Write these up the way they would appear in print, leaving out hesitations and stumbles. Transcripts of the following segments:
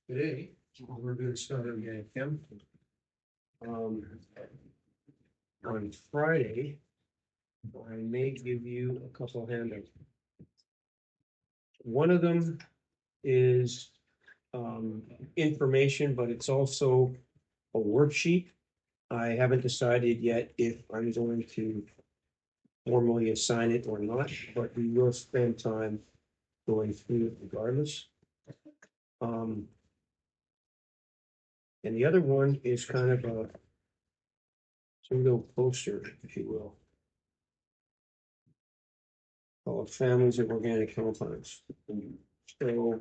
Today, we're going to start organic chem. On Friday, I may give you a couple of handouts. One of them is information, but it's also a worksheet. I haven't decided yet if I'm going to formally assign it or not, but we will spend time going through it regardless. And the other one is kind of a pseudo poster, if you will, called Families of Organic Compounds. So,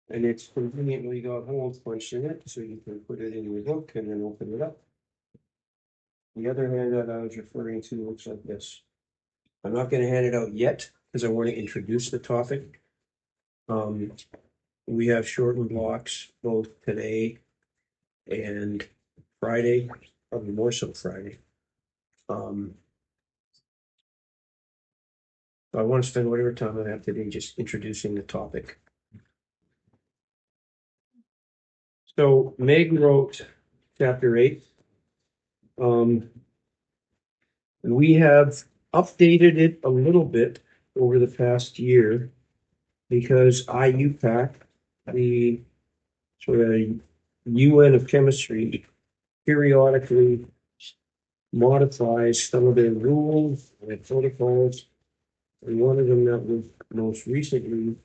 and it's conveniently got holes punched in it, so you can put it in your book and then open it up. The other handout I was referring to looks like this. I'm not going to hand it out yet because I want to introduce the topic. We have shortened blocks both today and Friday, probably more so Friday. I want to spend whatever time I have today just introducing the topic. So Meg wrote chapter 8. We have updated it a little bit over the past year because IUPAC, the sort of UN of chemistry, periodically modifies some of their rules and protocols. And one of them that was most recently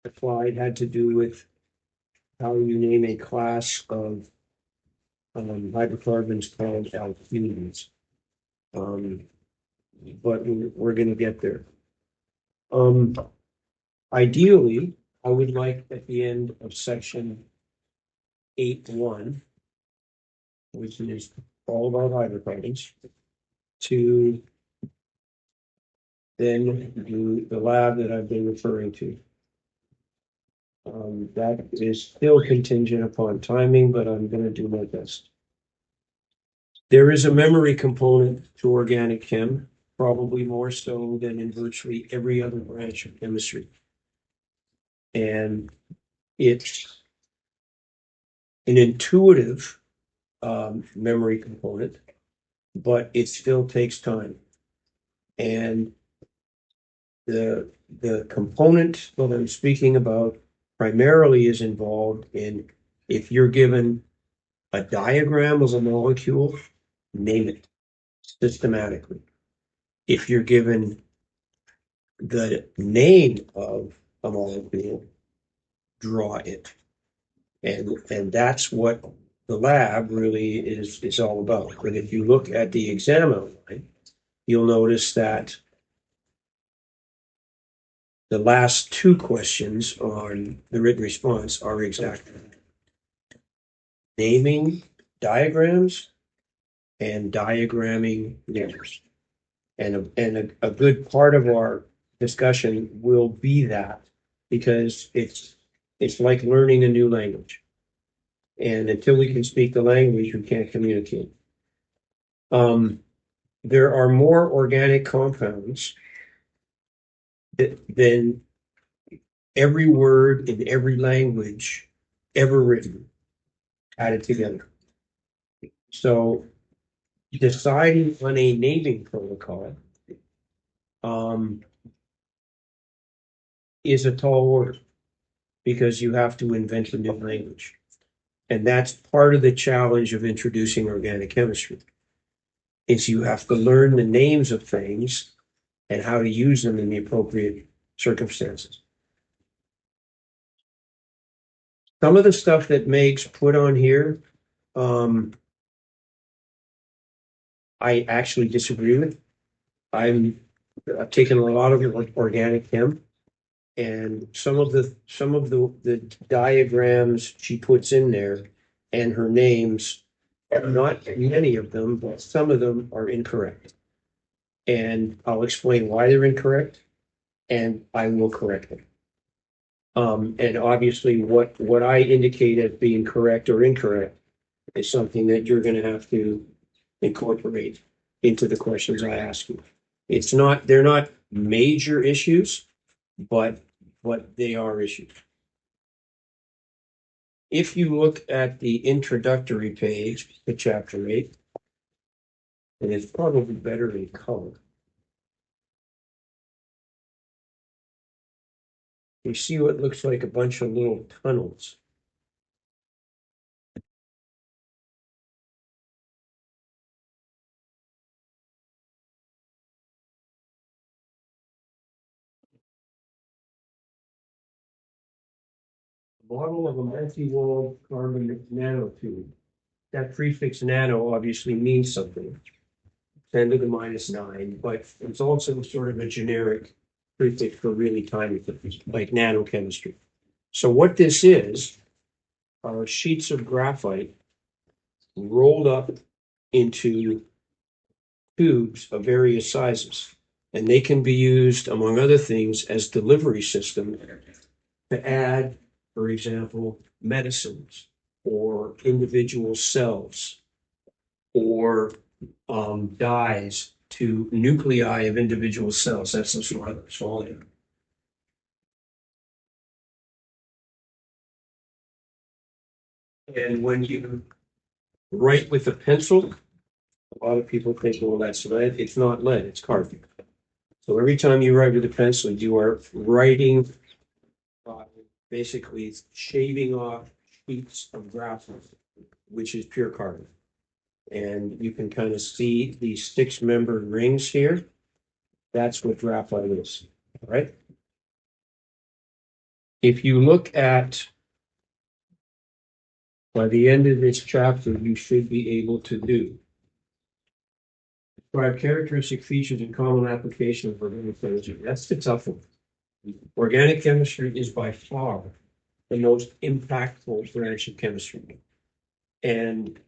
applied had to do with how you name a class of hydrocarbons called alkenes. But we're going to get there. Ideally, I would like at the end of section 8.1, which is all about hydrocarbons, to then do the lab that I've been referring to. That is still contingent upon timing, but I'm going to do my best. There is a memory component to organic chem, probably more so than in virtually every other branch of chemistry. And it's an intuitive memory component, but it still takes time. And the component that I'm speaking about primarily is involved in if you're given a diagram of a molecule, name it systematically. If you're given the name of a molecule, draw it. And that's what the lab really is all about. But if you look at the exam outline, you'll notice that the last two questions on the written response are exactly naming diagrams and diagramming names. And a good part of our discussion will be that because it's like learning a new language. And until we can speak the language, we can't communicate. There are more organic compounds than every word in every language ever written added together. So deciding on a naming protocol is a tall order because you have to invent a new language. And that's part of the challenge of introducing organic chemistry is you have to learn the names of things and how to use them in the appropriate circumstances. Some of the stuff that Meg's put on here, I actually disagree with. I've taken a lot of organic chem, and some of the diagrams she puts in there and her names, not many of them, but some of them are incorrect. And I'll explain why they're incorrect, and I will correct them. And obviously what I indicate as being correct or incorrect is something that you're going to have to incorporate into the questions I ask you. They're not major issues, but they are issued. If you look at the introductory page to chapter 8, and it's probably better in color, you see what looks like a bunch of little tunnels. Model of a multi-walled carbon nanotube. That prefix nano obviously means something, 10 to the minus 9, but it's also sort of a generic prefix for really tiny things, like nanochemistry. So what this is are sheets of graphite rolled up into tubes of various sizes. And they can be used, among other things, as delivery system to add, for example, medicines or individual cells or dyes to nuclei of individual cells. That's the sort of solid. And when you write with a pencil, a lot of people think, well, that's lead. It's not lead, it's carbon. So every time you write with a pencil, you are writing, basically shaving off sheets of graphite, which is pure carbon. And you can kind of see these six-membered rings here. That's what graphite is, all right? If you look at, by the end of this chapter, you should be able to do describe characteristic features and common application of organic chemistry. That's the tough one. Organic chemistry is by far the most impactful branch of chemistry. And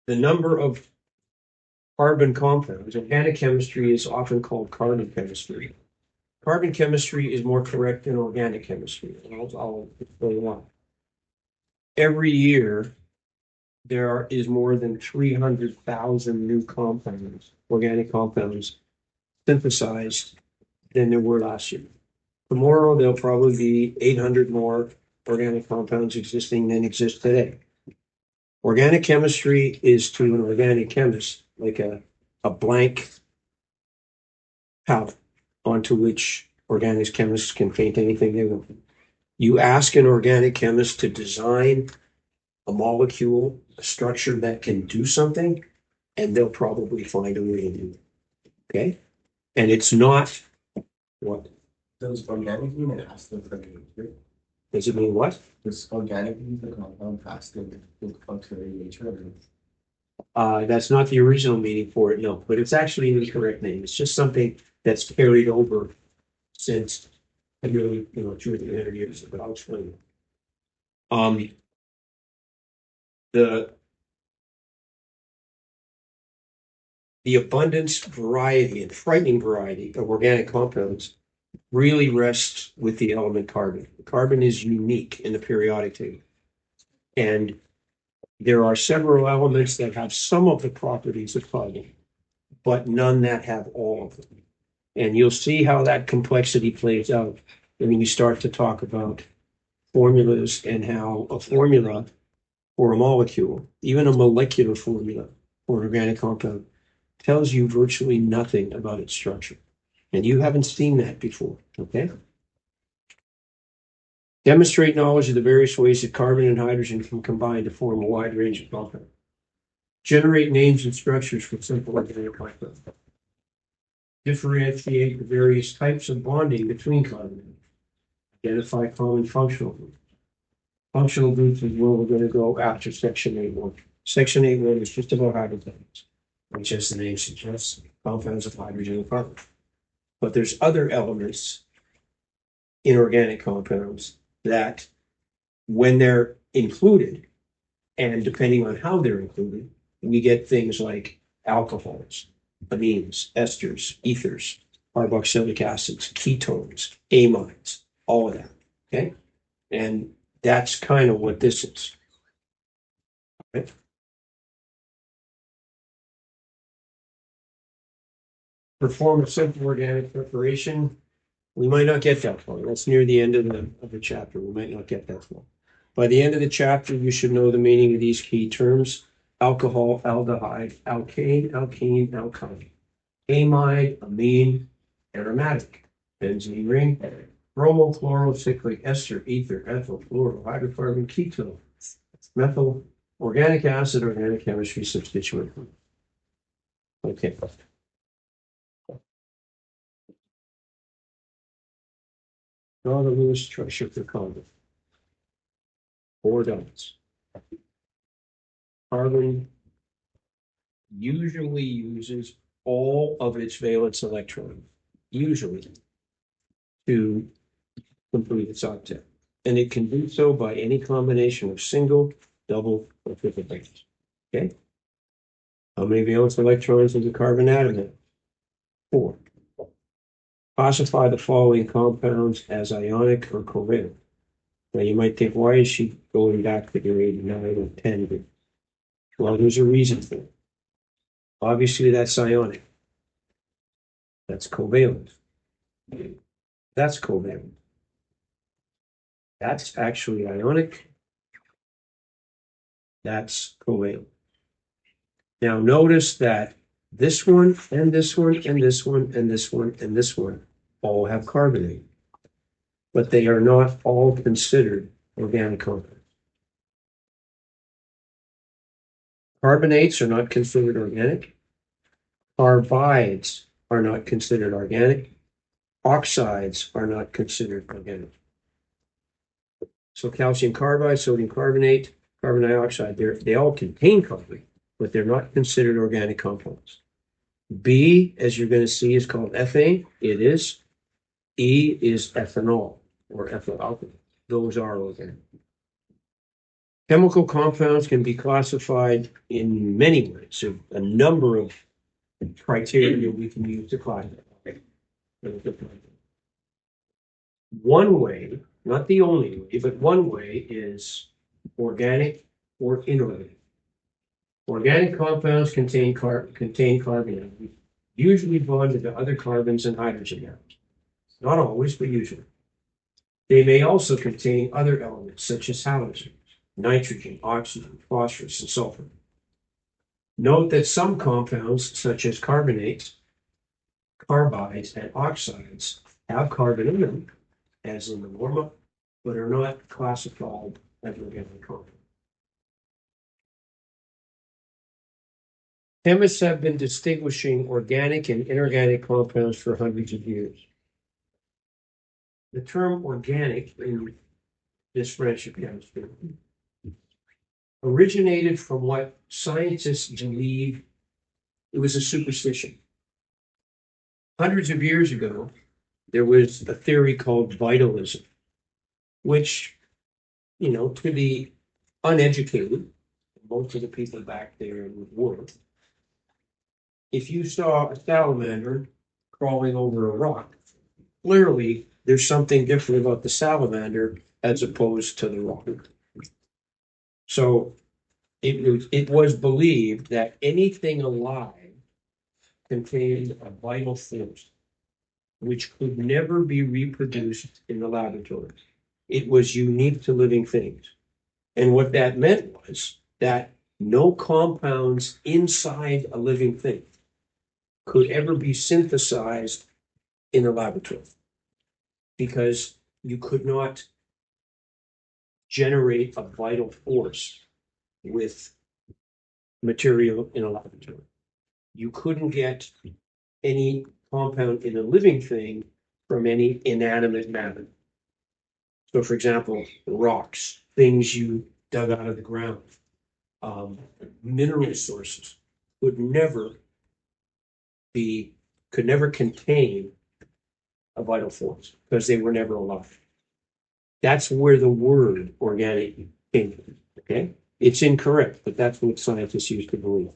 the number of carbon compounds, organic chemistry is often called carbon chemistry. Carbon chemistry is more correct than organic chemistry. And I'll explain why. Every year, there is more than 300,000 new compounds, organic compounds, synthesized than there were last year. Tomorrow, there'll probably be 800 more organic compounds existing than exist today. Organic chemistry is to an organic chemist like a blank palette onto which organic chemists can paint anything they want. You ask an organic chemist to design a molecule, a structure that can do something, and they'll probably find a way to do it. Okay? And it's not what? Does organic mean it has to look like nature? Does it mean what? Does organic mean the compound has to look like nature? That's not the original meaning for it, no, but it's actually the correct name. It's just something that's carried over since nearly, 200 years, but I'll explain it. The abundance, variety, and frightening variety of organic compounds really rests with the element carbon. Carbon is unique in the periodic table. And there are several elements that have some of the properties of carbon, but none that have all of them. And you'll see how that complexity plays out when you start to talk about formulas and how a formula for a molecule, even a molecular formula for an organic compound, tells you virtually nothing about its structure. And you haven't seen that before, okay? Demonstrate knowledge of the various ways that carbon and hydrogen can combine to form a wide range of compounds. Generate names and structures for simple organic compounds. Differentiate the various types of bonding between carbon. Identify common functional groups. Functional groups is where we're going to go after section 8.1. Section 8.1 is just about hydrogens, which, as the name suggests, compounds of hydrogen and carbon. But there's other elements in organic compounds that, when they're included, and depending on how they're included, we get things like alcohols, amines, esters, ethers, carboxylic acids, ketones, amines, all of that. Okay. And that's kind of what this is. Okay. perform a simple organic preparation. We might not get that far. That's near the end of the chapter. We might not get that far. By the end of the chapter, you should know the meaning of these key terms: alcohol, aldehyde, alkane, alkene, alkyne, amide, amine, aromatic, benzene ring, bromo, chloro, cyclic ester, ether, ethyl, fluoro, hydrocarbon, ketone, methyl, organic acid, organic chemistry, substituent. Okay. Draw the Lewis structure for carbon. 4 dots. Carbon usually uses all of its valence electrons, usually, to complete its octet. And it can do so by any combination of single, double, or triple bonds. Okay? How many valence electrons does a carbon atom have? 4. Classify the following compounds as ionic or covalent. Now you might think, why is she going back to grade 9 and 10? Well, there's a reason for it. Obviously, that's ionic. That's covalent. That's covalent. That's actually ionic. That's covalent. Now notice that this one and this one and this one and this one and this one all have carbonate, but they are not all considered organic compounds. Carbonates are not considered organic. Carbides are not considered organic. Oxides are not considered organic. So calcium carbide, sodium carbonate, carbon dioxide, they all contain carbonate, but they're not considered organic compounds. B, as you're going to see, is called ethane. It is. E is ethanol or ethyl alcohol. Those are organic. Chemical compounds can be classified in many ways. A number of criteria we can use to classify. One way, not the only way, but one way is organic or inorganic. Organic compounds contain carbon, usually bonded to other carbons and hydrogen atoms. Not always, but usually. They may also contain other elements such as halogens, nitrogen, oxygen, phosphorus, and sulfur. Note that some compounds, such as carbonates, carbides, and oxides, have carbon in them, as in the warm-up, but are not classified as organic compounds. Chemists have been distinguishing organic and inorganic compounds for hundreds of years. The term organic in this branch of chemistry originated from what scientists believe it was a superstition. Hundreds of years ago, there was a theory called vitalism, which, to the uneducated, most of the people back there were, if you saw a salamander crawling over a rock, clearly there's something different about the salamander as opposed to the rock. So it was believed that anything alive contained a vital force which could never be reproduced in the laboratory. It was unique to living things. And what that meant was that no compounds inside a living thing could ever be synthesized in a laboratory because you could not generate a vital force with material in a laboratory. You couldn't get any compound in a living thing from any inanimate matter. So, for example, rocks, things you dug out of the ground, mineral sources could never contain a vital force because they were never alive. That's where the word organic came from. Okay, it's incorrect, but that's what scientists used to believe.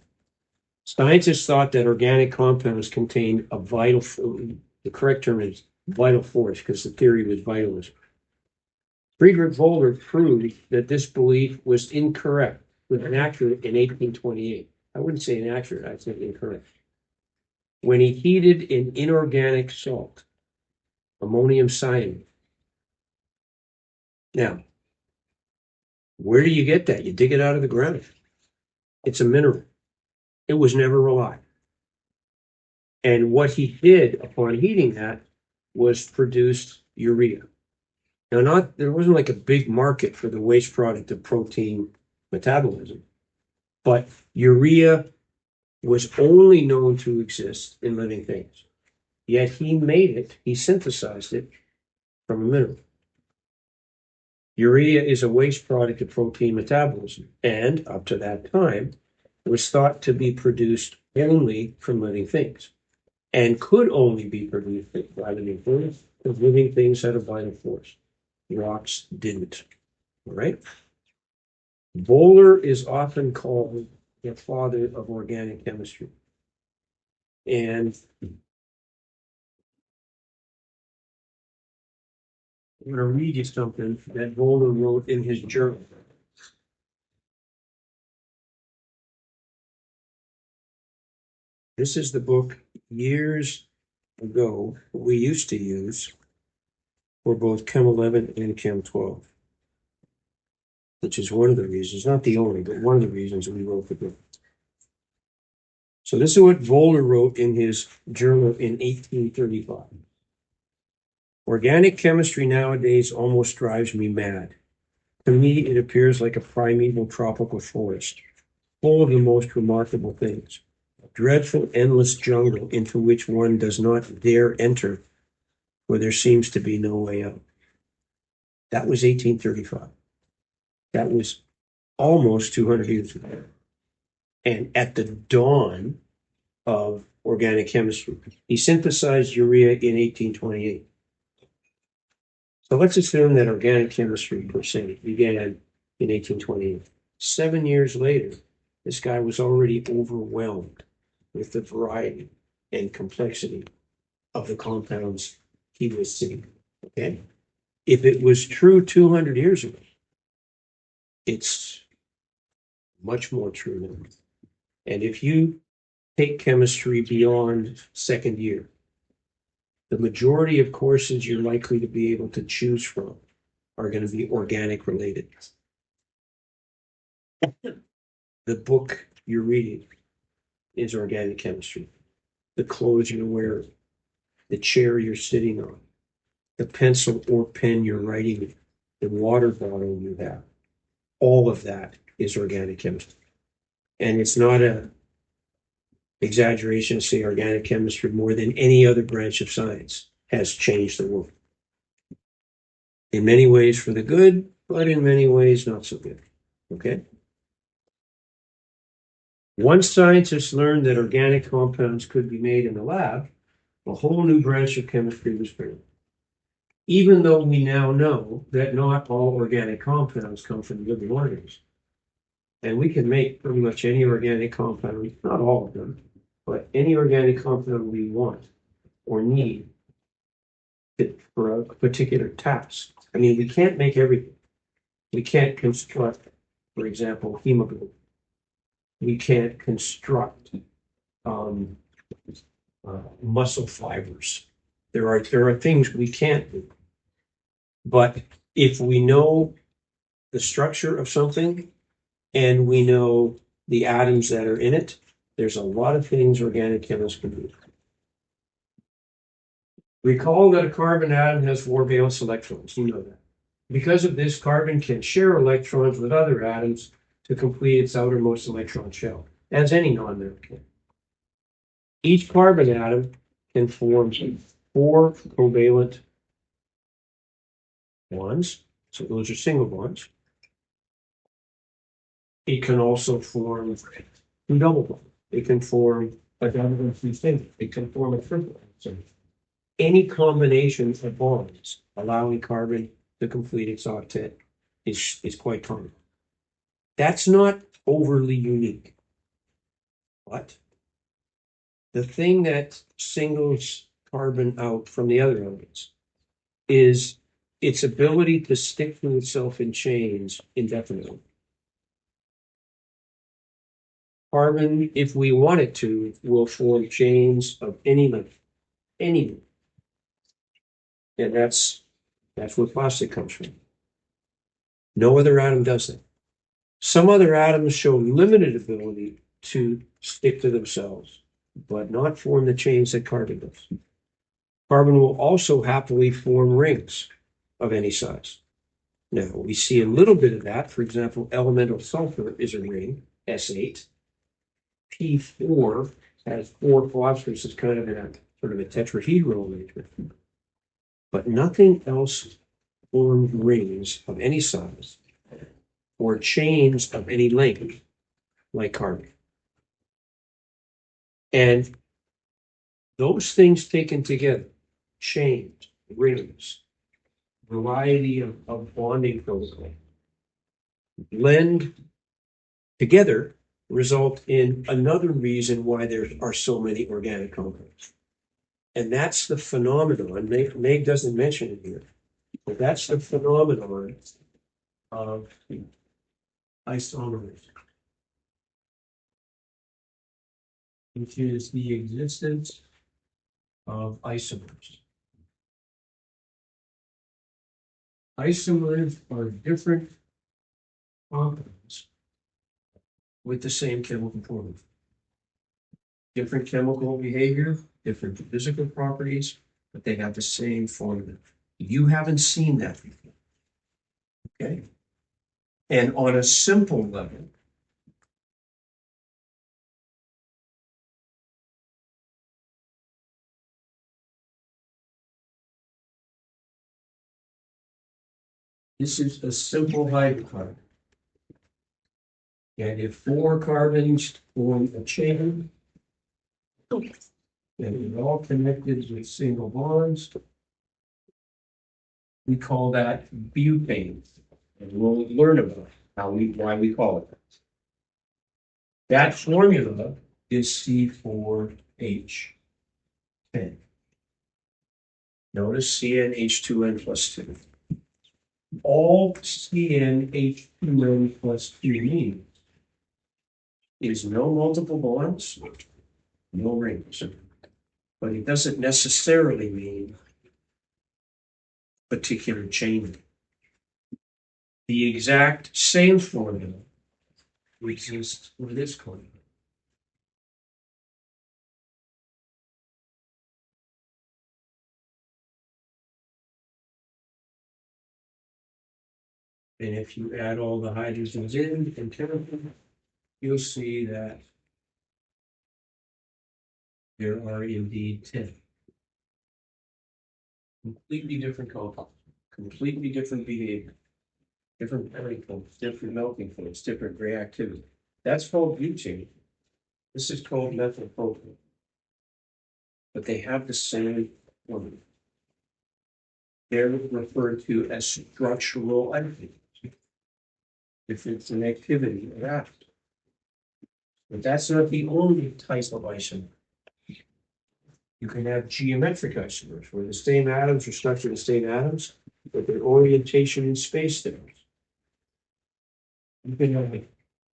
Scientists thought that organic compounds contained a vital. The correct term is vital force because the theory was vitalism. Friedrich Voller proved that this belief was incorrect, with inaccurate in 1828. I wouldn't say inaccurate, I'd say incorrect. when he heated an inorganic salt, ammonium cyanide. Now, where do you get that? You dig it out of the ground. It's a mineral. It was never relied. And what he did upon heating that was produced urea. Now, there wasn't like a big market for the waste product of protein metabolism, but urea was only known to exist in living things. Yet he synthesized it from a mineral. Urea is a waste product of protein metabolism, and up to that time, was thought to be produced only from living things, and could only be produced by living things because living things had a vital force. Rocks didn't. All right? Wohler is often called the father of organic chemistry. And I'm going to read you something that Wohler wrote in his journal. This is the book years ago we used to use for both Chem 11 and Chem 12, which is one of the reasons, not the only, but one of the reasons we wrote the book. So this is what Wohler wrote in his journal in 1835. Organic chemistry nowadays almost drives me mad. To me, it appears like a primeval tropical forest, full of the most remarkable things. A dreadful, endless jungle into which one does not dare enter, where there seems to be no way out. That was 1835. That was almost 200 years ago. And at the dawn of organic chemistry, he synthesized urea in 1828. So let's assume that organic chemistry per se began in 1828. 7 years later, this guy was already overwhelmed with the variety and complexity of the compounds he was seeing. Okay? If it was true 200 years ago, it's much more true now. And if you take chemistry beyond second year, the majority of courses you're likely to be able to choose from are going to be organic related. The book you're reading is organic chemistry. The clothes you're wearing, the chair you're sitting on, the pencil or pen you're writing with, the water bottle you have, all of that is organic chemistry. And it's not an exaggeration to say organic chemistry, more than any other branch of science, has changed the world. In many ways for the good, but in many ways not so good. Okay? Once scientists learned that organic compounds could be made in the lab, a whole new branch of chemistry was born. Even though we now know that not all organic compounds come from living organisms. And we can make pretty much any organic compound, not all of them, but any organic compound we want or need for a particular task. I mean, we can't make everything. We can't construct, for example, hemoglobin. We can't construct muscle fibers. There are things we can't do. But if we know the structure of something and we know the atoms that are in it, there's a lot of things organic chemists can do. Recall that a carbon atom has 4 valence electrons. You know that. Because of this, carbon can share electrons with other atoms to complete its outermost electron shell, as any non-metal can. Each carbon atom can form 4 covalent bonds, so those are single bonds. It can also form 2 double bonds. It can form a double and 2 single. It can form a triple. So any combination of bonds allowing carbon to complete its octet is quite common. That's not overly unique. But the thing that singles carbon out from the other elements is its ability to stick to itself in chains indefinitely. Carbon, if we want it to, will form chains of any length, any length. And that's where plastic comes from. No other atom does that. Some other atoms show limited ability to stick to themselves, but not form the chains that carbon does. Carbon will also happily form rings of any size. Now, we see a little bit of that. For example, elemental sulfur is a ring, S8. P4 has 4 phosphorus. It's kind of in a sort of a tetrahedral arrangement. But nothing else forms rings of any size or chains of any length like carbon. And those things taken together, chains, rings, variety of bonding protocol, blend together, result in another reason why there are so many organic compounds. And that's the phenomenon. Meg doesn't mention it here, but that's the phenomenon of isomerism, which is the existence of isomers. Isomers are different compounds with the same chemical formula. Different chemical behavior, different physical properties, but they have the same formula. You haven't seen that before. Okay? And on a simple level, this is a simple hydrocarbon. And if 4 carbons form a chain, and they're all connected with single bonds, we call that butane. And we'll learn about why we call it that. That formula is C4H10. Notice CnH2n plus 2. All CnH2n plus 2 means is no multiple bonds, no rings. But it doesn't necessarily mean particular chain. The exact same formula exists for this compound. And if you add all the hydrogens in and chemically, you'll see that there are indeed 10. Completely different compounds, completely different behavior, different chemicals, different melting points, different reactivity. That's called butane. This is called methylpropane. But they have the same formula. They're referred to as structural entities. Difference in activity of atoms. But that's not the only type of isomer. You can have geometric isomers where the same atoms are stuck to the same atoms, but their orientation in space differs. You can have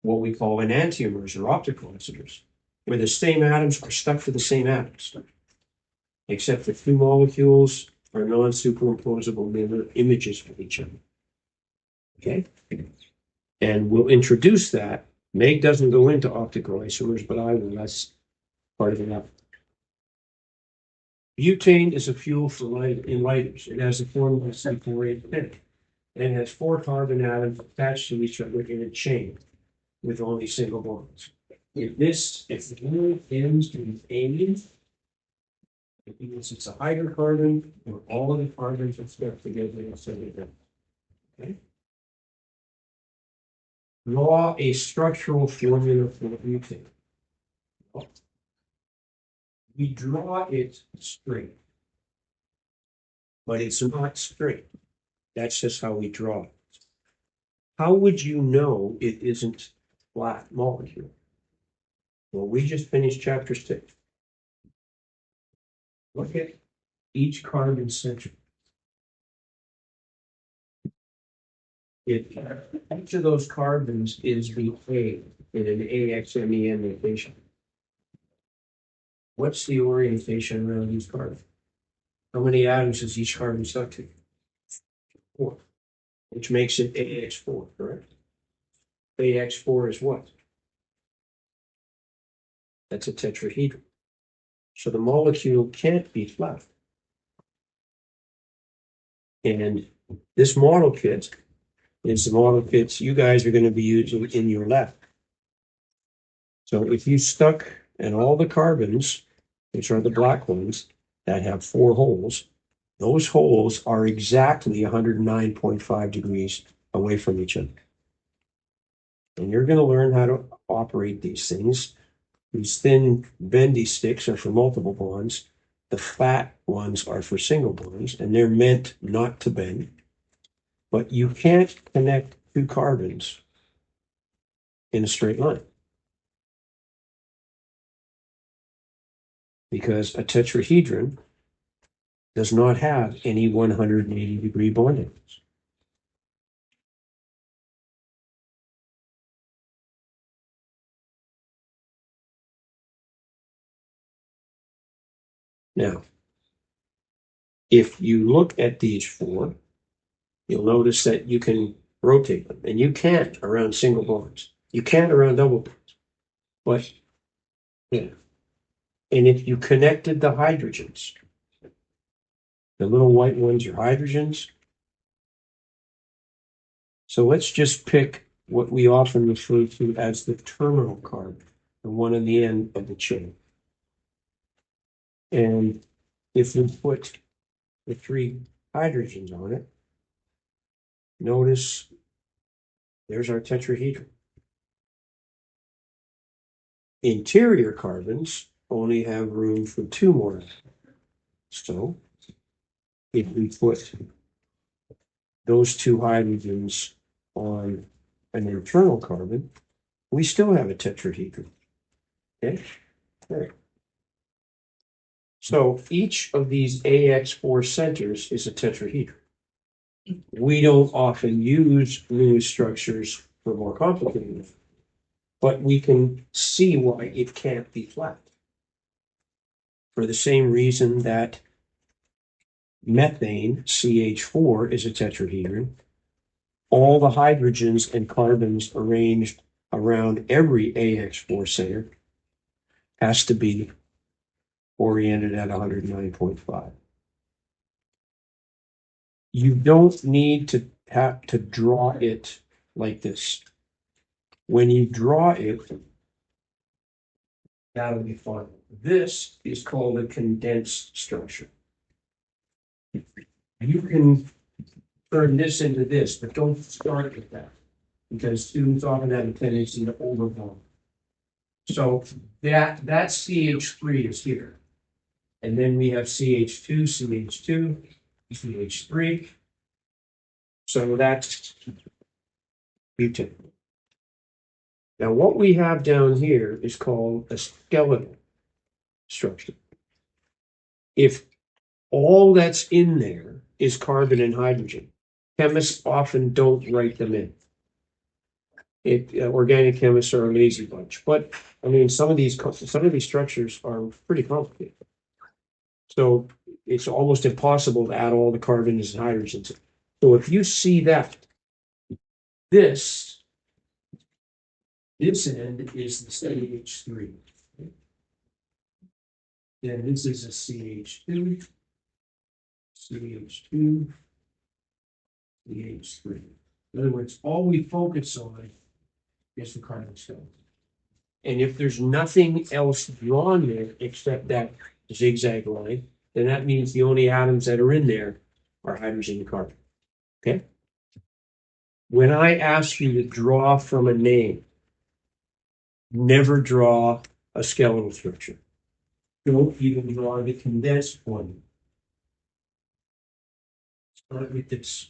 what we call enantiomers or optical isomers, where the same atoms are stuck to the same atoms, except the 2 molecules are non-superimposable mirror images of each other. Okay? And we'll introduce that. Meg doesn't go into optical isomers, but I will. That's part of the effort. Butane is a fuel for lighters. It has a formula C4H10. And it has 4 carbon atoms attached to each other in a chain with only single bonds. If the one ends in amine, it means it's a hydrocarbon, where all of the carbons are stuck together in a single bond. Okay? Draw a structural formula for butane. We draw it straight, but it's not straight. That's just how we draw it. How would you know it isn't a flat molecule? Well, we just finished chapter 6. Look at each carbon center. If each of those carbons is the A in an AXMEN notation, what's the orientation around each carbon? How many atoms is each carbon stuck to? 4, which makes it AX4, correct? AX4 is what? That's a tetrahedron. So the molecule can't be flat. And this model kit is the model kits you guys are going to be using in your lab. So if you stuck, and all the carbons, which are the black ones that have 4 holes, those holes are exactly 109.5 degrees away from each other. And you're going to learn how to operate these things. These thin, bendy sticks are for multiple bonds. The fat ones are for single bonds, and they're meant not to bend. But you can't connect 2 carbons in a straight line, because a tetrahedron does not have any 180-degree bond angles. Now, if you look at these 4, you'll notice that you can rotate them, and you can't around single bonds. You can't around double bonds. But, yeah. And if you connected the hydrogens, the little white ones are hydrogens. So let's just pick what we often refer to as the terminal carbon, the one on the end of the chain. And if we put the 3 hydrogens on it, notice there's our tetrahedron. Interior carbons only have room for 2 more. So if we put those 2 hydrogens on an internal carbon, we still have a tetrahedron. Okay? All right. So each of these AX4 centers is a tetrahedron. We don't often use Lewis structures for more complicated, but we can see why it can't be flat. For the same reason that methane, CH4, is a tetrahedron. All the hydrogens and carbons arranged around every AX4 center has to be oriented at 109.5. You don't need to have to draw it like this. When you draw it, that'll be fine. This is called a condensed structure. You can turn this into this, but don't start with that, because students often have a tendency to overwhelm. So that CH3 is here. And then we have CH2, CH2, CH3. So that's butane. Now what we have down here is called a skeletal structure. If all that's in there is carbon and hydrogen, chemists often don't write them in. Organic chemists are a lazy bunch, but I mean, some of these structures are pretty complicated. So it's almost impossible to add all the carbons and hydrogens. So if you see that, this end is the CH3. Then this is a CH2, CH2, CH3. In other words, all we focus on is the carbon skeleton. And if there's nothing else drawn there except that zigzag line, then that means the only atoms that are in there are hydrogen and carbon. Okay? When I ask you to draw from a name, never draw a skeletal structure. Don't even draw the condensed one. Start with this.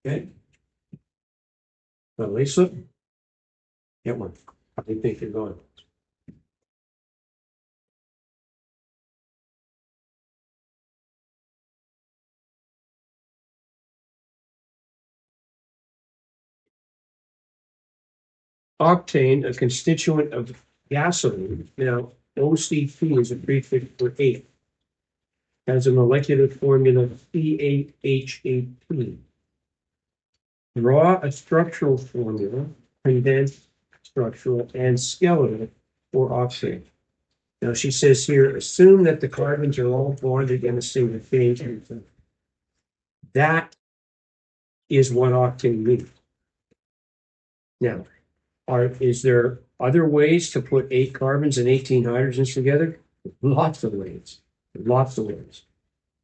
Okay? Now, Lisa, get one. How do you think you're going? octane, a constituent of gasoline. Now, OCP is a prefix for 8. Has a molecular formula C8H18. Draw a structural formula, condensed, structural, and skeletal for octane. Now she says here, assume that the carbons are all bonded in a single phase. That is what octane means. Now, is there other ways to put 8 carbons and 18 hydrogens together? Lots of ways. Lots of ways.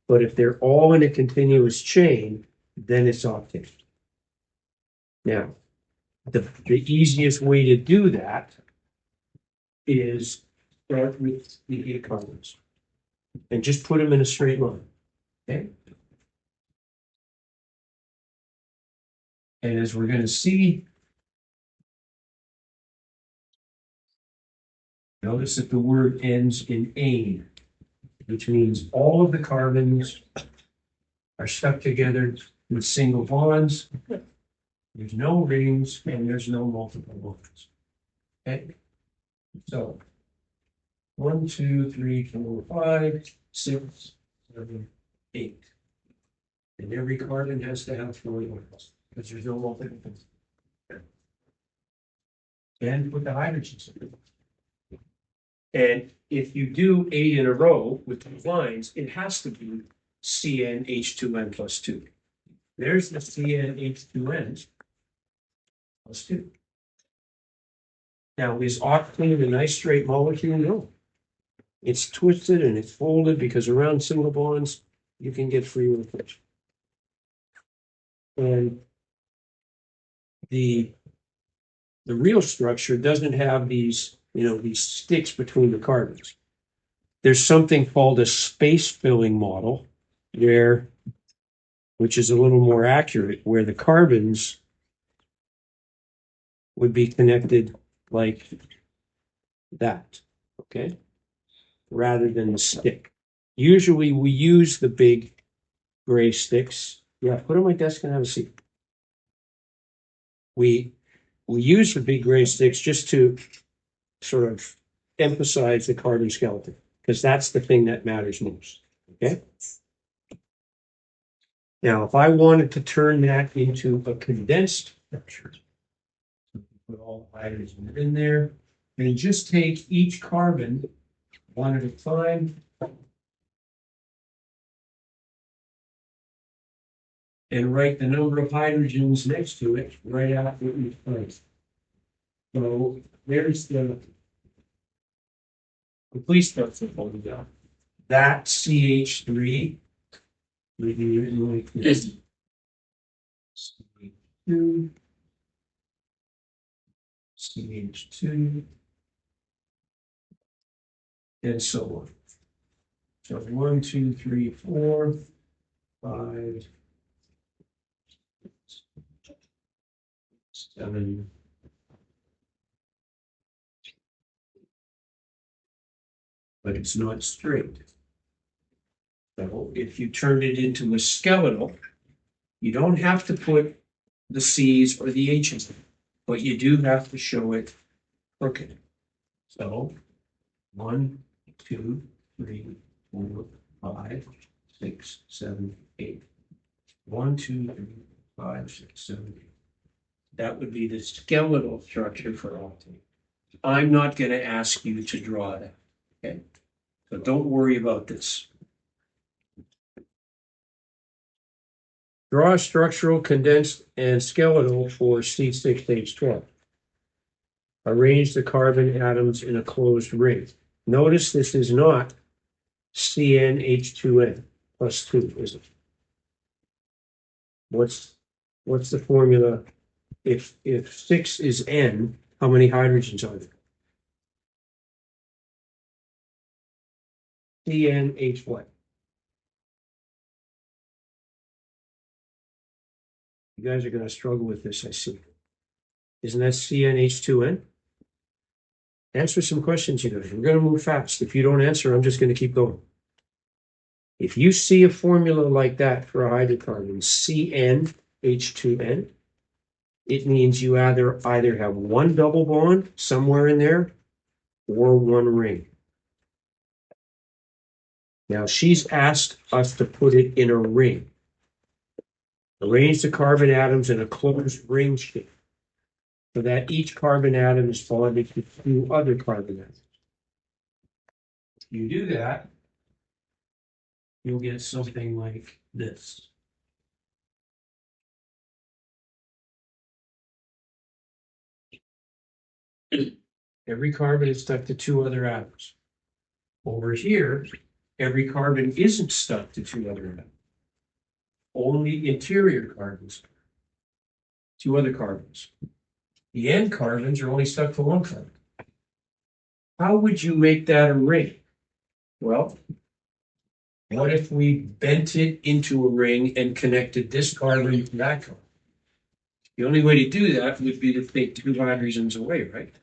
But if they're all in a continuous chain, then it's octane. Now, the easiest way to do that is start with the 8 carbons and just put them in a straight line. Okay? And as we're going to see, notice that the word ends in ane, which means all of the carbons are stuck together with single bonds. There's no rings and there's no multiple bonds. Okay? So 1, 2, 3, 4, 5, 6, 7, 8. And every carbon has to have 4 bonds because there's no multiple bonds. And put the hydrogens in. And if you do 8 in a row with 2 lines, it has to be CnH2n plus 2. There's the CnH2n plus 2. Now, is octane a nice straight molecule? No. It's twisted and it's folded because around single bonds, you can get free rotation. And the real structure doesn't have these, these sticks between the carbons. There's something called a space filling model there, which is a little more accurate, where the carbons would be connected like that, okay? Rather than the stick. Usually we use the big gray sticks. Yeah, put on my desk and have a seat. We use the big gray sticks just to sort of emphasize the carbon skeleton, because that's the thing that matters most, okay? Now, if I wanted to turn that into a condensed structure, put all the hydrogen in there, and just take each carbon one at a time and write the number of hydrogens next to it right after each place. So there's the complete structure formula. That CH3 would be written like this. CH2, CH2, and so on. So 1, 2, 3, 4, 5, 7. But it's not straight. So if you turn it into a skeletal, you don't have to put the C's or the H's in, but you do have to show it crooked. So 1, 2, 3, 4, 5, 6, 7, 8. 1, 2, 3, 5, 6, 7, 8. That would be the skeletal structure for octane. I'm not going to ask you to draw that. Okay? So don't worry about this. Draw structural, condensed, and skeletal for C6H12. Arrange the carbon atoms in a closed ring. Notice this is not CnH2n plus 2, is it? What's the formula? If 6 is N, how many hydrogens are there? CnH what? You guys are going to struggle with this, I see. Isn't that CnH2n? Answer some questions, you guys. We're going to move fast. If you don't answer, I'm just going to keep going. If you see a formula like that for a hydrocarbon, CnH2n, it means you either have one double bond somewhere in there or one ring. Now she's asked us to put it in a ring. Arrange the carbon atoms in a closed ring shape so that each carbon atom is bonded to two other carbon atoms. If you do that, you'll get something like this. Every carbon is stuck to two other atoms. Over here, every carbon isn't stuck to two other atoms. Only interior carbons, two other carbons. The end carbons are only stuck to one carbon. How would you make that a ring? Well, what if we bent it into a ring and connected this carbon to that carbon? The only way to do that would be to take two hydrogens away, right?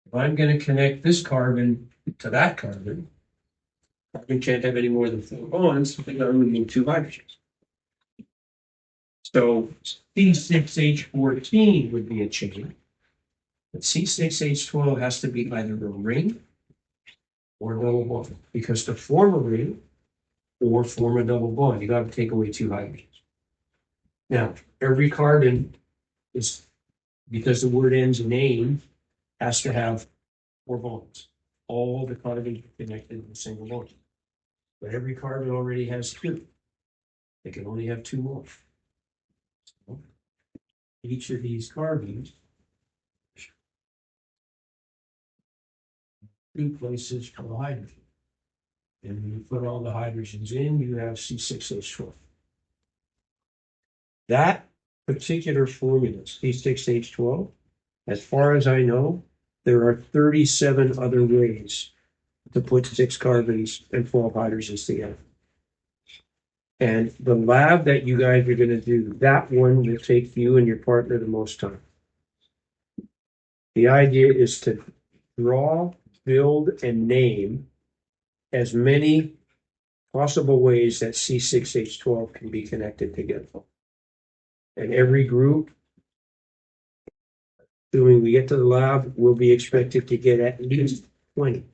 If I'm going to connect this carbon to that carbon can't have any more than 4 bonds, then I'm removing two hydrogens. So C6H14 would be a chain, but C6H12 has to be either a ring or a double bond, because to form a ring or form a double bond, you got to take away two hydrogens. Now, every carbon is, because the word ends in name, has to have 4 bonds. All the carbons are connected with a single bond. But every carbon already has 2. They can only have 2 more. So each of these carbons, 2 places for the hydrogen. And when you put all the hydrogens in, you have C6H12. That particular formula, C6H12, as far as I know, there are 37 other ways to put 6 carbons and 12 hydrogens together. And the lab that you guys are going to do, that one will take you and your partner the most time. The idea is to draw, build, and name as many possible ways that C6H12 can be connected together. And every group, when we get to the lab, will be expected to get at least 20.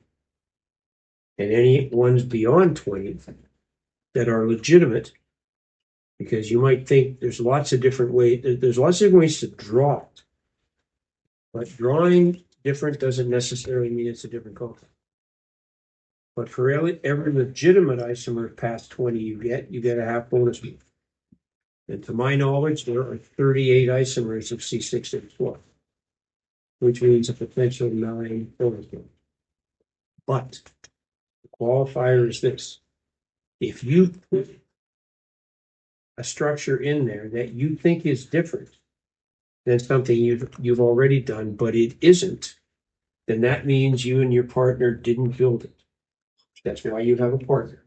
And any ones beyond 20 that are legitimate, because you might think there's lots of different ways to draw it. But drawing different doesn't necessarily mean it's a different color. But for every legitimate isomer past 20 you get a half bonus move. And to my knowledge, there are 38 isomers of C6H12, which means a potential 9 bonus moves. But the qualifier is this. If you put a structure in there that you think is different than something you've already done, but it isn't, then that means you and your partner didn't build it. That's why you have a partner.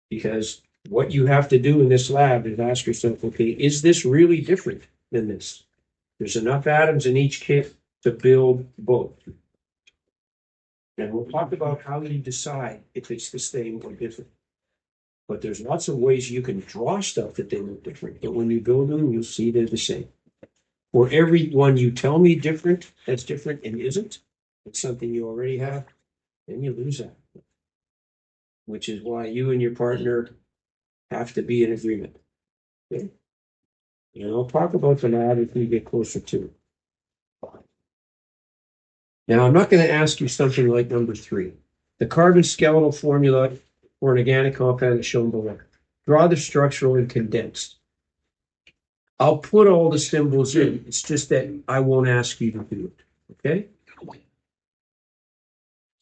Because what you have to do in this lab is ask yourself, okay, is this really different than this? There's enough atoms in each kit to build both. And we'll talk about how you decide if it's the same or different. But there's lots of ways you can draw stuff that they look different. But when you build them, you'll see they're the same. For every one you tell me that's different and isn't, it's something you already have, then you lose that. Which is why you and your partner have to be in agreement. Okay? And I'll talk about the lab if we get closer to it. Now, I'm not going to ask you something like number 3. The carbon skeletal formula for an organic compound is shown below. Draw the structural and condensed. I'll put all the symbols in. It's just that I won't ask you to do it. Okay?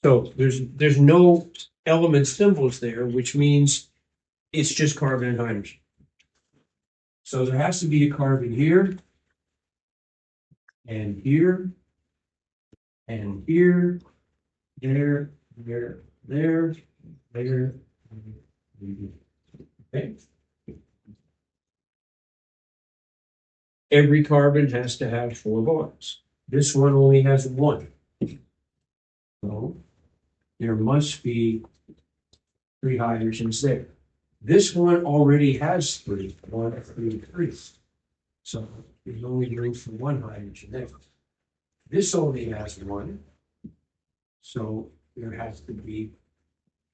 So there's no element symbols there, which means it's just carbon and hydrogen. So there has to be a carbon here, and here, and here, there. Okay. Every carbon has to have 4 bonds. This one only has 1. So there must be 3 hydrogens there. This one already has 3. 1, 3, 3. So there's only room for one hydrogen there. This only has one. So there has to be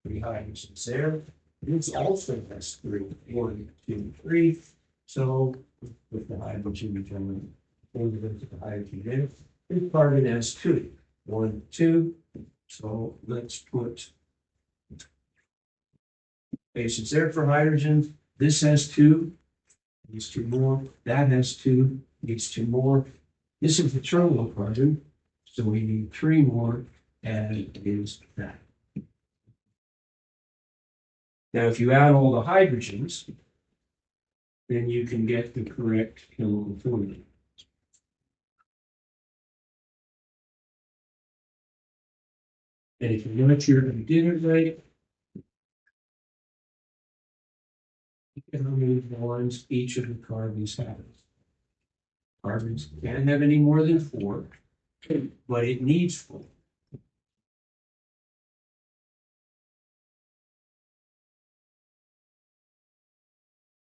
3 hydrogens there. This also has 3. 1, 2, 3. So with the hydrogen return, the hydrogen there. This carbon has 2. 1, 2. So let's put bases there for hydrogen. This has 2. Needs 2 more. That has 2. Needs 2 more. This is the terminal carbon. So we need 3 more, and it is that. Now, if you add all the hydrogens, then you can get the correct chemical formula. And if you're not sure if you did it right, look at how many bonds each of the carbons has. Carbons can't have any more than 4, but it needs 4.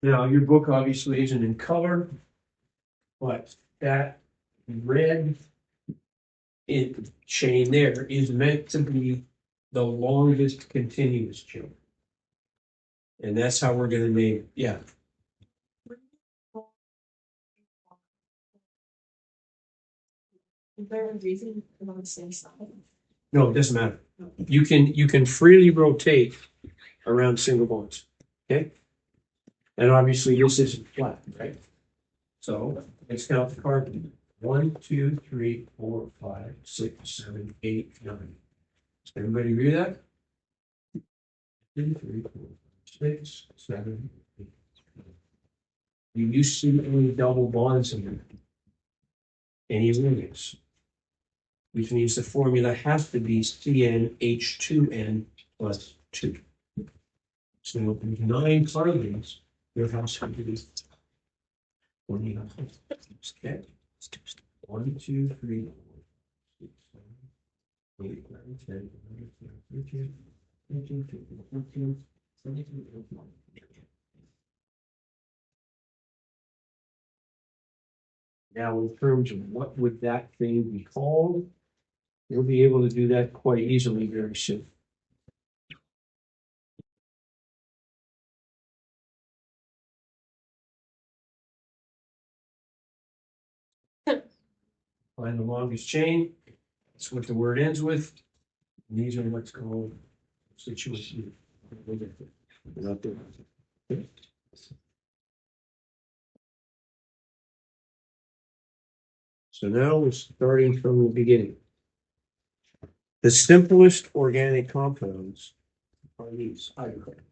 Now, your book obviously isn't in color, but that red chain there is meant to be the longest continuous chain. And that's how we're going to name it. Yeah. Is there a reason on the same side? No, it doesn't matter. You can freely rotate around single bonds. Okay. And obviously this isn't flat, right? So let's count the carbon. 1, 2, 3, 4, 5, 6, 7, 8, 9. Does everybody agree with that? 2, 3, 4, 5, 6, 7, 8, 9. You see only double bonds in there. Any rings, which means the formula has to be CnH2n plus 2. So if there's 9 carbons, there has to be 20. Okay. 1, 2, 3, 4, 6, 7, 8, 9, 10, 11, 12, 13, 14, 15, 16, 17, 18. Now, in terms of what would that thing be called, you'll be able to do that quite easily very soon. Find the longest chain. That's what the word ends with. And these are what's called situation. Not there. So now we're starting from the beginning. The simplest organic compounds are these hydrocarbons.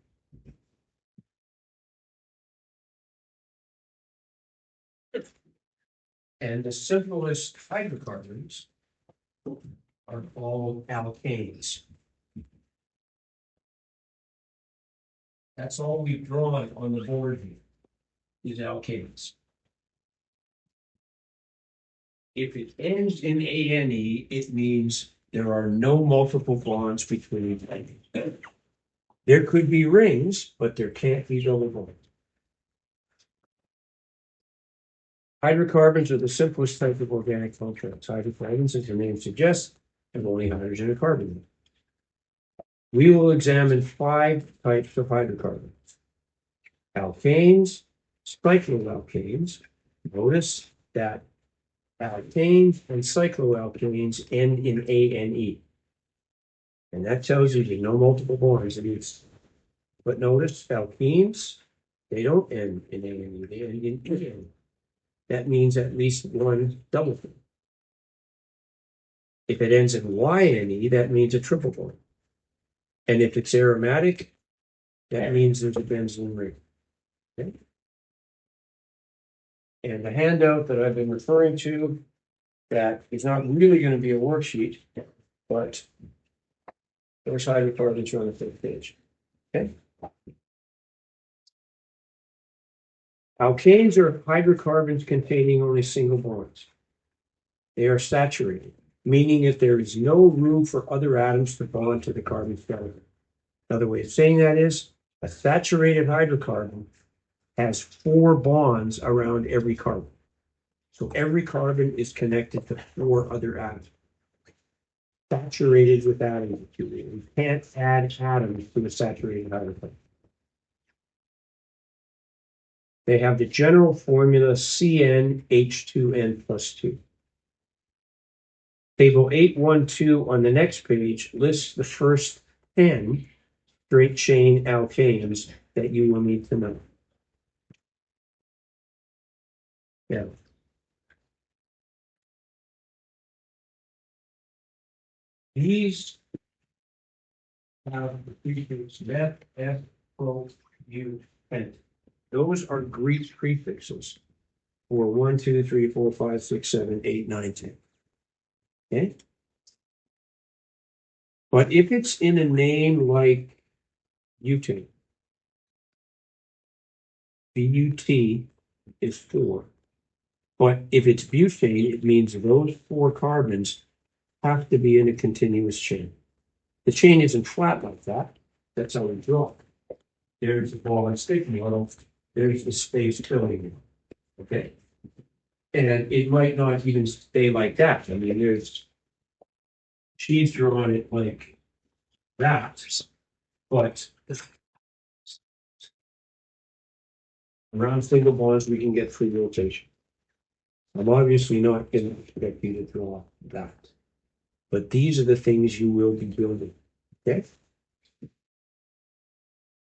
And the simplest hydrocarbons are called alkanes. That's all we've drawn on the board here, is alkanes. If it ends in ane, it means there are no multiple bonds between them. There could be rings, but there can't be double bonds. Hydrocarbons are the simplest type of organic compounds. Hydrocarbons, as the name suggests, have only hydrogen and carbon. We will examine 5 types of hydrocarbons. Alkanes, cycloalkanes. Notice that alkanes and cycloalkanes end in ane. And that tells you there's no multiple bonds in use. But notice alkenes, they don't end in ane, they end in ene. That means at least one double bond. If it ends in yne, that means a triple bond. And if it's aromatic, that means there's a benzene ring. Okay? And the handout that I've been referring to, that is not really going to be a worksheet, but there's hydrocarbons on the 5th page. Okay. Alkanes are hydrocarbons containing only single bonds. They are saturated, meaning that there is no room for other atoms to bond to the carbon skeleton. Another way of saying that is a saturated hydrocarbon has 4 bonds around every carbon. So every carbon is connected to 4 other atoms, saturated with atoms. You can't add atoms to a saturated hydrogen. They have the general formula CnH2n plus 2. Table 812 on the next page lists the first 10 straight chain alkanes that you will need to know. Yeah. These have the prefix meth, F, pro, U, pent. Those are Greek prefixes for 1, 2, 3, 4, 5, 6, 7, 8, 9, 10. Okay? But if it's in a name like butane, BUT is 4. But if it's butane, it means those 4 carbons have to be in a continuous chain. The chain isn't flat like that. That's how we draw it. There's the ball and stick model. There's the space filling model. Okay? And it might not even stay like that. I mean, she's drawn it like that, but around single bonds, we can get free rotation. I'm obviously not going to expect you to draw that, but these are the things you will be building. Okay?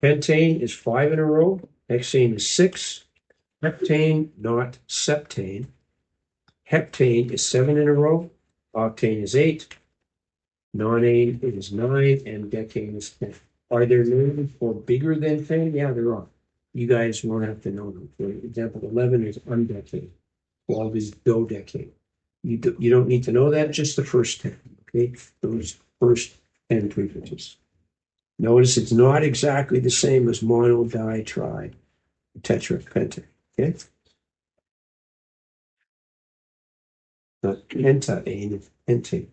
Pentane is 5 in a row. Hexane is 6. Heptane, not septane. Heptane is 7 in a row. Octane is 8. Nonane is 9, and decane is 10. Are there names for bigger than 10? Yeah, there are. You guys won't have to know them. For example, 11 is undecane. 12 is dodecane. You don't need to know that, just the first 10. Okay, those first 10 prefixes. Notice it's not exactly the same as mono, di, tri, tetra, penta. Okay? Not pentaane, it's pentane.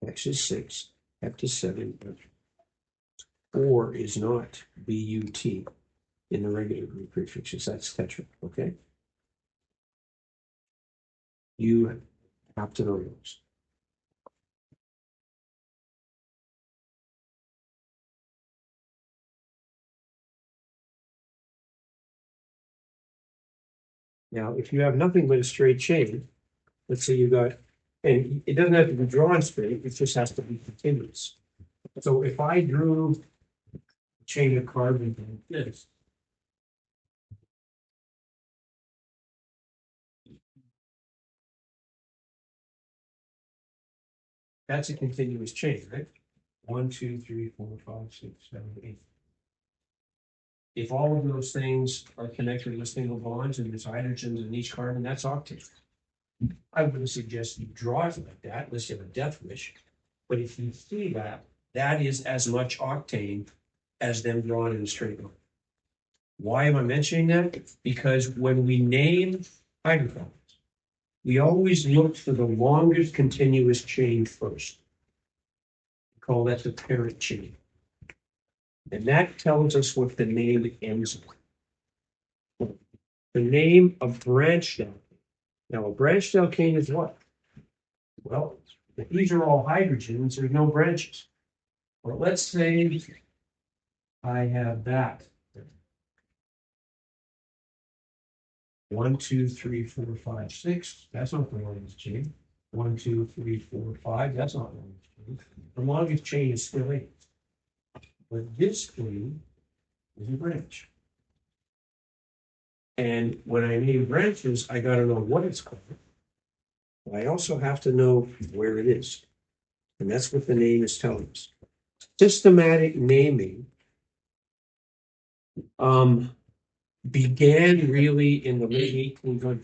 X is 6, Hept is 7. 4 is not BUT in the regular Greek prefixes. That's tetra. Okay? You have to know those. Now, if you have nothing but a straight chain, let's say you got, and it doesn't have to be drawn straight, it just has to be continuous. So if I drew a chain of carbon like this, that's a continuous chain, right? 1, 2, 3, 4, 5, 6, 7, 8. If all of those things are connected with single bonds and there's hydrogens in each carbon, that's octane. I wouldn't suggest you draw it like that unless you have a death wish. But if you see that, that is as much octane as them drawn in a straight line. Why am I mentioning that? Because when we name hydrocarbons, we always look for the longest continuous chain first. We call that the parent chain. And that tells us what the name ends with. The name of branched alkane. Now, a branched alkane is what? Well, if these are all hydrogens, there's no branches. Well, let's say I have that. 1, 2, 3, 4, 5, 6. That's not the longest chain. 1, 2, 3, 4, 5. That's not the longest chain. The longest chain is still 8. But this chain is a branch. And when I name branches, I got to know what it's called. But I also have to know where it is. And that's what the name is telling us. Systematic naming began really in the late 1800s.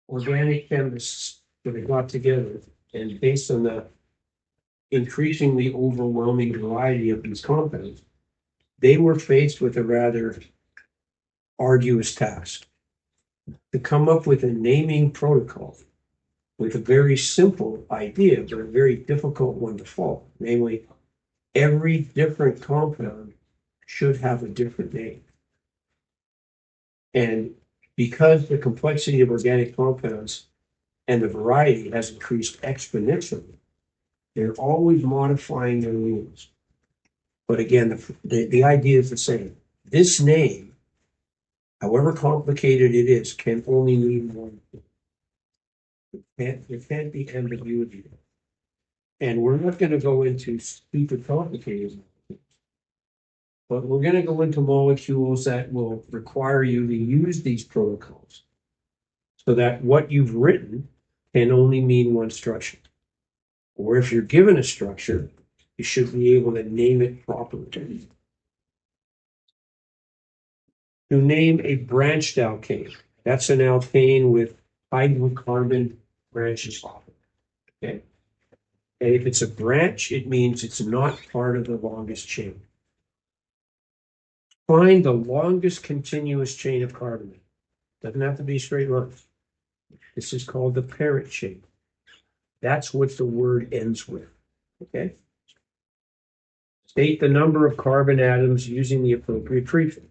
Organic chemists sort of got together, and based on the increasingly overwhelming variety of these compounds, they were faced with a rather arduous task to come up with a naming protocol with a very simple idea, but a very difficult one to follow. Namely, every different compound should have a different name. And because the complexity of organic compounds and the variety has increased exponentially, they're always modifying their rules. But again, the idea is the same. This name, however complicated it is, can only mean one thing. There can't be ambiguity. And we're not going to go into super complicated, but we're going to go into molecules that will require you to use these protocols so that what you've written can only mean one structure. Or if you're given a structure, you should be able to name it properly. To name a branched alkane, that's an alkane with hydrocarbon branches off it. Okay. And if it's a branch, it means it's not part of the longest chain. Find the longest continuous chain of carbon. Doesn't have to be a straight line. This is called the parent chain. That's what the word ends with. Okay. State the number of carbon atoms using the appropriate prefix.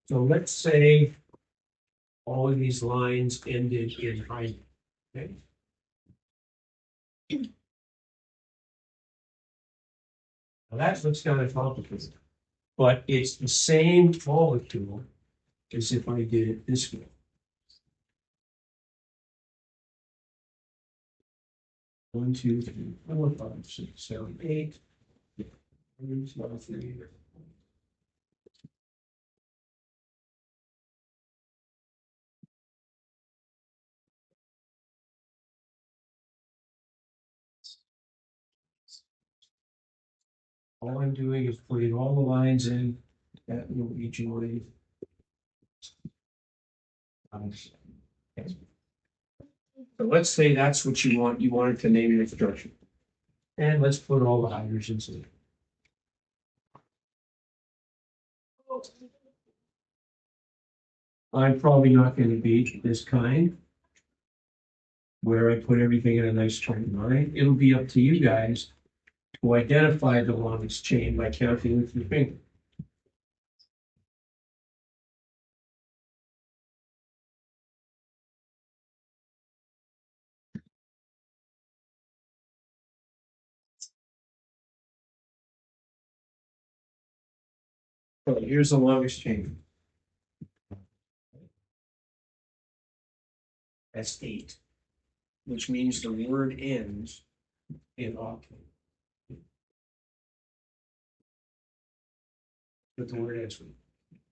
So let's say all of these lines ended in hydrogen. Okay. Now that looks kind of complicated, but it's the same molecule as if I did it this way. 1, 2, 3, 4, 5, 6, 7, 8. 1, 2, 3. All I'm doing is putting all the lines in that will be joined. Okay. So let's say that's what you want. You wanted to name your structure. And let's put all the hydrogens in. I'm probably not going to be this kind, where I put everything in a nice straight line. It'll be up to you guys to identify the longest chain by counting with your finger. So here's the longest chain. That's 8, which means the word ends in octane. But the word ends with.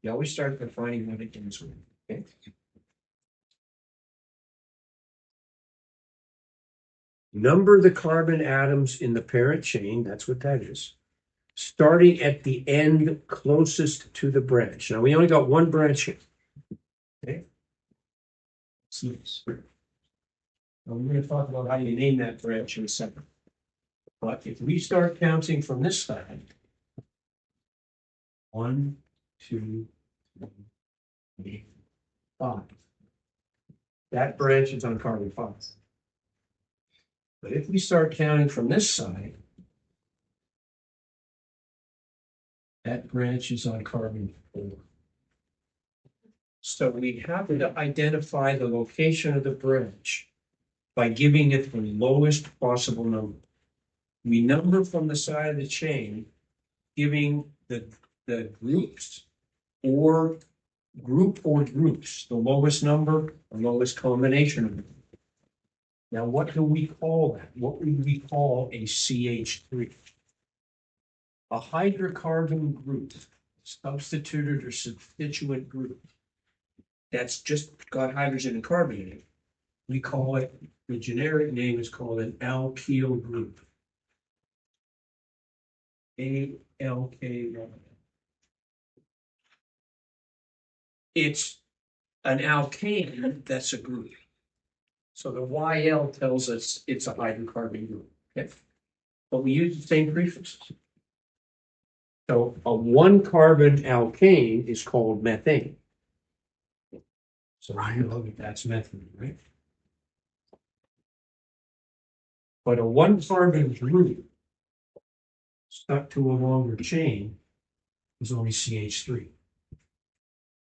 You always start by finding what it ends with. Okay. Number the carbon atoms in the parent chain. That's what that is. Starting at the end closest to the branch. Now we only got one branch here. Okay. See this. Now we're going to talk about how you name that branch in a second. But if we start counting from this side, 1, 2, 3, 4, 5. That branch is on carbon 5. But if we start counting from this side, that branch is on carbon 4. So we have to identify the location of the branch by giving it the lowest possible number. We number from the side of the chain, giving the groups or groups, the lowest number, the lowest combination of them. Now, what do we call that? What would we call a CH3? A hydrocarbon group, substituted or substituent group, that's just got hydrogen and carbon in it. We call it, the generic name is called an alkyl group. ALKY. It's an alkane that's a group. So the YL tells us it's a hydrocarbon group. Okay? But we use the same prefixes. So a 1-carbon alkane is called methane. So that's methane, right? But a 1-carbon group stuck to a longer chain is only CH3.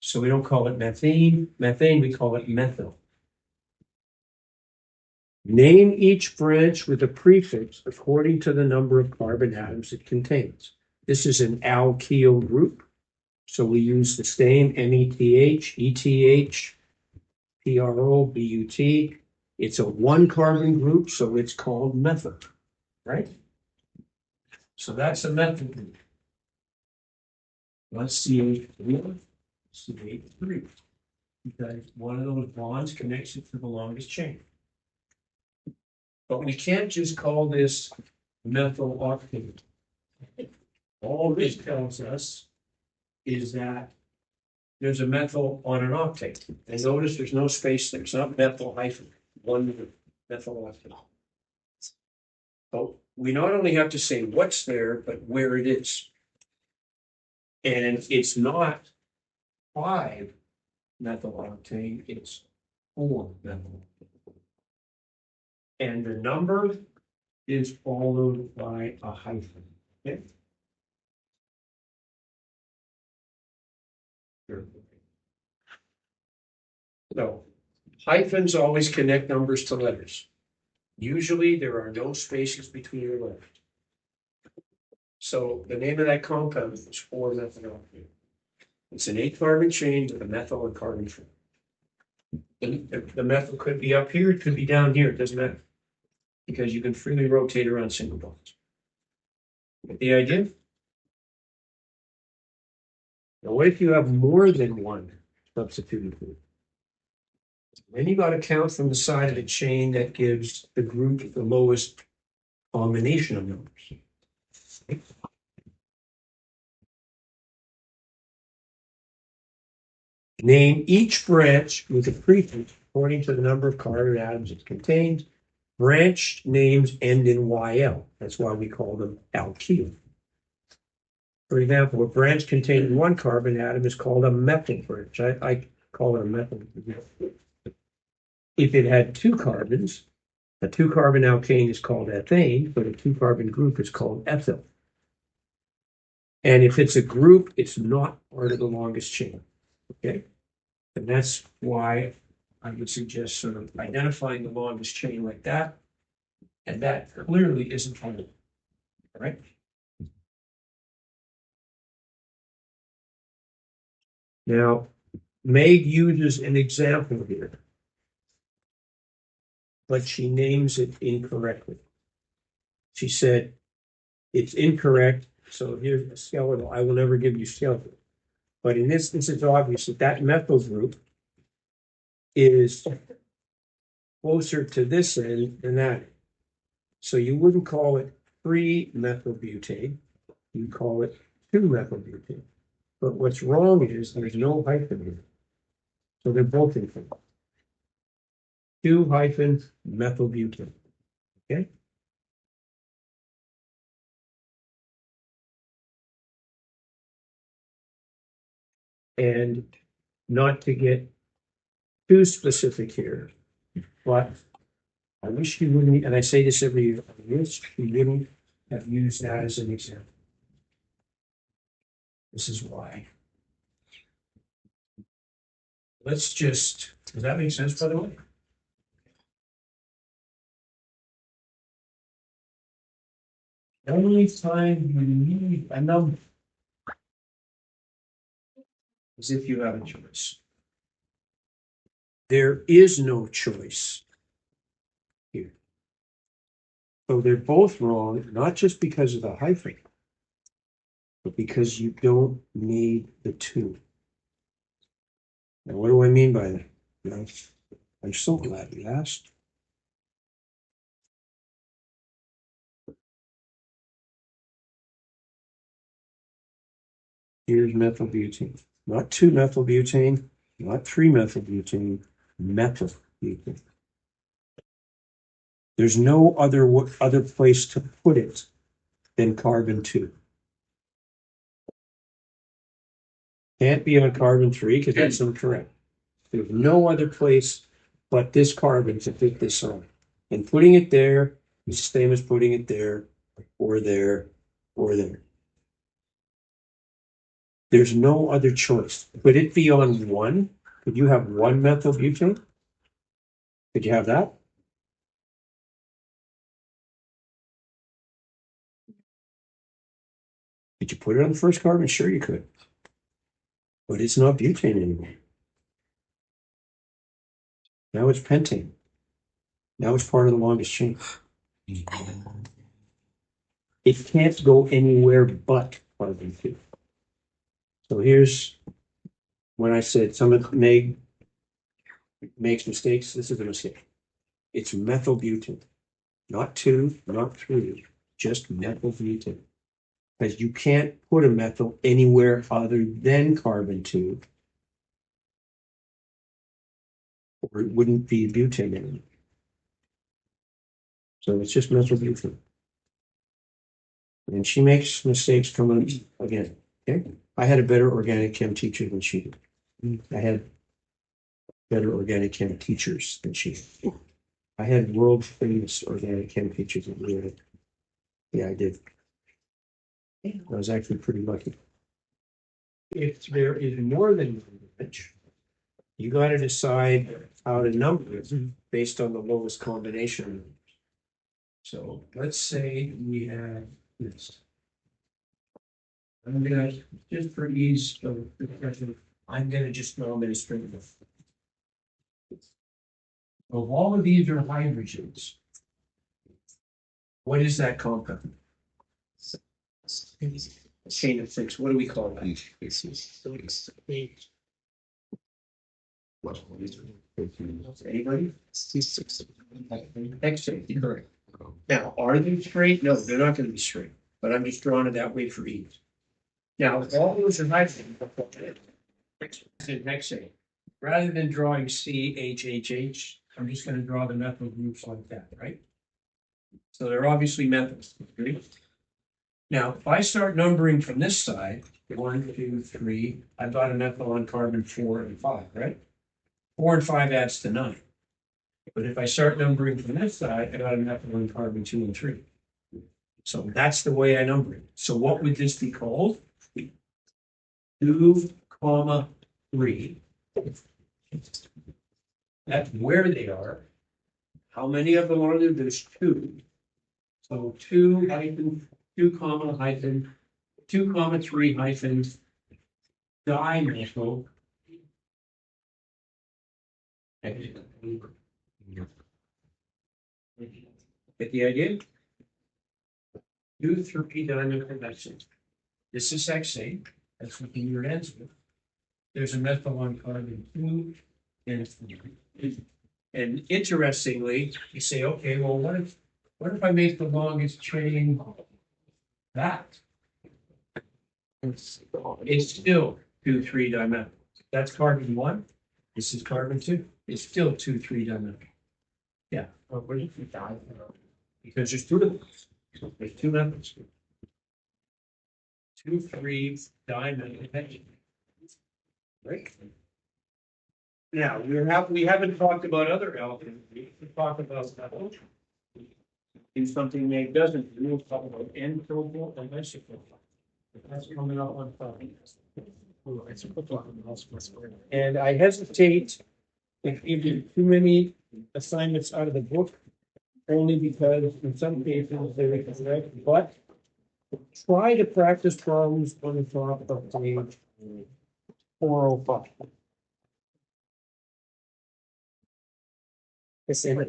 So we don't call it methane. Methane, we call it methyl. Name each branch with a prefix according to the number of carbon atoms it contains. This is an alkyl group. So we use the same METH, ETH, PRO, BUT. It's a one carbon group, so it's called methyl, right? So that's a methyl group. Let's see CH3, because one of those bonds connects it to the longest chain. But we can't just call this methyl octane. All this tells us is that there's a methyl on an octane. And notice there's no space there. It's not methyl hyphen, one methyl octane. So we not only have to say what's there, but where it is. And it's not 5 methyl octane, it's 4 methyl. And the number is followed by a hyphen. Okay? So hyphens always connect numbers to letters. Usually there are no spaces between the letters. So the name of that compound is 4-methyl octane. It's an 8-carbon chain with a methyl and carbon chain. And the methyl could be up here, it could be down here, it doesn't matter. Because you can freely rotate around single bonds. Get the idea? Now, what if you have more than one substituted group? Then you got to count from the side of the chain that gives the group the lowest combination of numbers. Name each branch with a prefix according to the number of carbon atoms it contains. Branch names end in YL. That's why we call them alkyl. For example, a branch containing 1 carbon atom is called a methyl branch. I call it a methyl. If it had 2 carbons, a 2-carbon alkane is called ethane, but a 2-carbon group is called ethyl. And if it's a group, it's not part of the longest chain. Okay? And that's why I would suggest sort of identifying the longest chain like that. And that clearly isn't part of it. All right? Now, Meg uses an example here, but she names it incorrectly. She said, it's incorrect, so here's a skeletal. I will never give you skeletal. But in this instance, it's obvious that that methyl group is closer to this end than that. So you wouldn't call it 3-methylbutane, you call it 2-methylbutane. But what's wrong is there's no hyphen here. So they're both incorrect. 2-methylbutane. Okay? And not to get too specific here, but I wish you wouldn't, and I say this every year, I wish you wouldn't have used that as an example. This is why. Let's just, does that make sense, by the way? The only time you need a number is if you have a choice. There is no choice here. So they're both wrong, not just because of the hyphen, but because you don't need the 2. Now, what do I mean by that? Now, I'm so glad you asked. Here's methylbutane. Not 2-methylbutane, not 3-methylbutane, methylbutane. There's no other place to put it than carbon 2. Can't be on carbon 3 because that's incorrect. There's no other place but this carbon to fit this on. And putting it there is the same as putting it there, or there, or there. There's no other choice. Could it be on one? Could you have one methyl butane? Could you have that? Could you put it on the first carbon? Sure you could. But it's not butane anymore. Now it's pentane. Now it's part of the longest chain. It can't go anywhere but carbon 2. So here's when I said some of Meg makes mistakes. This is a mistake. It's methyl butane, not 2, not 3, just methyl butane. Because you can't put a methyl anywhere other than carbon 2, or it wouldn't be butane anymore. So it's just methyl butane. And she makes mistakes coming again. Okay. I had a better organic chem teacher than she did. I had better organic chem teachers than she did. I had world famous organic chem teachers that we had. Yeah, I did. I was actually pretty lucky. If there is more than one image, you got to decide how to number it based on the lowest combination. So let's say we have this. I'm gonna, just for ease of discussion, I'm gonna just draw them in a string. Of all of these are hydrogens. What is that compound? A chain of 6. What do we call that? Anybody? Hexane, correct. Now, are they straight? No, they're not going to be straight, but I'm just drawing it that way for ease. Now, all those are hydrogen. Hexane. Rather than drawing CHHH, I'm just going to draw the methyl groups like that, right? So they're obviously methyls. Right? Now, if I start numbering from this side, 1, 2, 3, I've got a methyl on carbon 4 and 5, right? 4 and 5 adds to 9. But if I start numbering from this side, I got a methyl on carbon 2 and 3. So that's the way I number it. So what would this be called? 2, 3. That's where they are. How many of them are there? There's 2. So 2 hyphen 2 comma hyphen 2 comma 3 hyphen dimethyl. Get the idea? 2, 3 dimethyl hexane. This is hexane. That's what the unit ends with. There's a methyl on carbon 2 and 3. And interestingly, you say, okay, well, what if I make the longest chain that? It's still 2, 3 dimethyl. That's carbon 1. This is carbon 2. It's still 2, 3 dimethyl. Yeah. What if you die? Because there's 2 of them. There's 2 methyls. 2, 3 dimethyl. Right. Now we haven't talked about other alkanes. We can talk about that. In something Meg doesn't do, we'll talk about N-propyl and isopropyl. That's coming up on top. And I hesitate if you do too many assignments out of the book, only because in some cases they're incorrect, but try to practice problems on the top of page 405.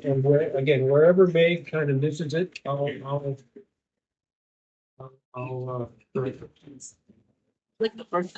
And wherever Meg kind of misses it, I'll Like the first